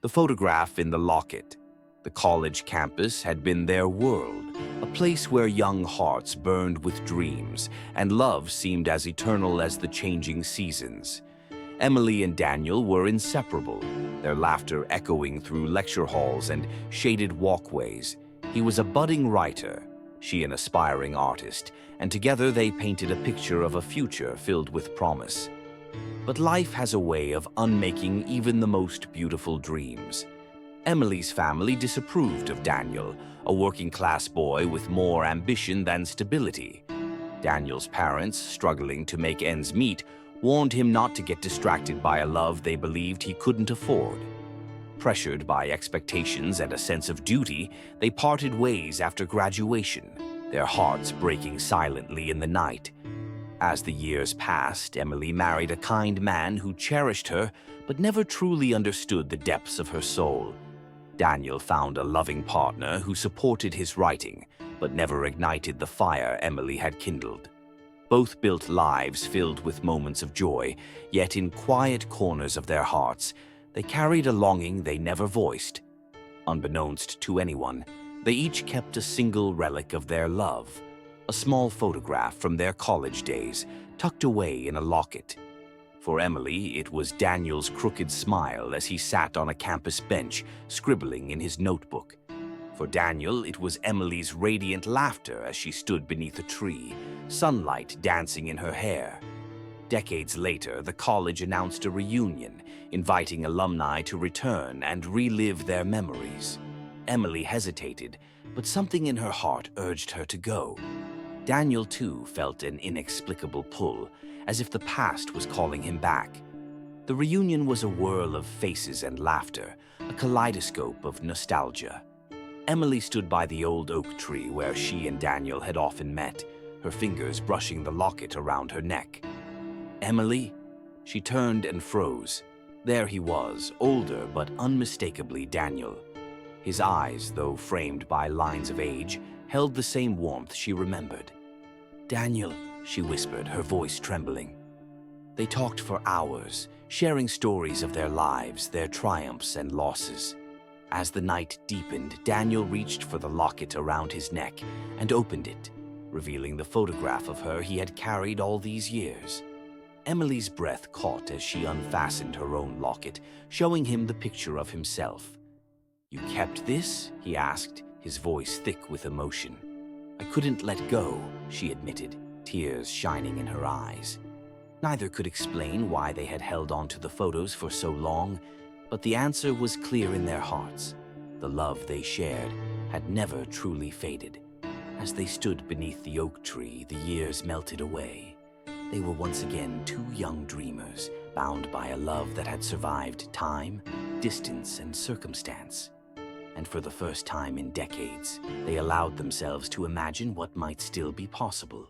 The photograph in the Locket. The college campus had been their world, a place where young hearts burned with dreams, and love seemed as eternal as the changing seasons. Emily and Daniel were inseparable, their laughter echoing through lecture halls and shaded walkways. He was a budding writer, she an aspiring artist, and together they painted a picture of a future filled with promise. But life has a way of unmaking even the most beautiful dreams. Emily's family disapproved of Daniel, a working-class boy with more ambition than stability. Daniel's parents, struggling to make ends meet, warned him not to get distracted by a love they believed he couldn't afford. Pressured by expectations and a sense of duty, they parted ways after graduation, their hearts breaking silently in the night. As the years passed, Emily married a kind man who cherished her but never truly understood the depths of her soul. Daniel found a loving partner who supported his writing, but never ignited the fire Emily had kindled. Both built lives filled with moments of joy, yet in quiet corners of their hearts, they carried a longing they never voiced. Unbeknownst to anyone, they each kept a single relic of their love, a small photograph from their college days, tucked away in a locket. For Emily, it was Daniel's crooked smile as he sat on a campus bench, scribbling in his notebook. For Daniel, it was Emily's radiant laughter as she stood beneath a tree, sunlight dancing in her hair. Decades later, the college announced a reunion, inviting alumni to return and relive their memories. Emily hesitated, but something in her heart urged her to go. Daniel, too, felt an inexplicable pull, as if the past was calling him back. The reunion was a whirl of faces and laughter, a kaleidoscope of nostalgia. Emily stood by the old oak tree where she and Daniel had often met, her fingers brushing the locket around her neck. "Emily?" She turned and froze. There he was, older but unmistakably Daniel. His eyes, though framed by lines of age, held the same warmth she remembered. "Daniel," she whispered, her voice trembling. They talked for hours, sharing stories of their lives, their triumphs and losses. As the night deepened, Daniel reached for the locket around his neck and opened it, revealing the photograph of her he had carried all these years. Emily's breath caught as she unfastened her own locket, showing him the picture of himself. "You kept this?" he asked, his voice thick with emotion. "I couldn't let go," she admitted, tears shining in her eyes. Neither could explain why they had held on to the photos for so long, but the answer was clear in their hearts. The love they shared had never truly faded. As they stood beneath the oak tree, the years melted away. They were once again two young dreamers, bound by a love that had survived time, distance, and circumstance. And for the first time in decades, they allowed themselves to imagine what might still be possible.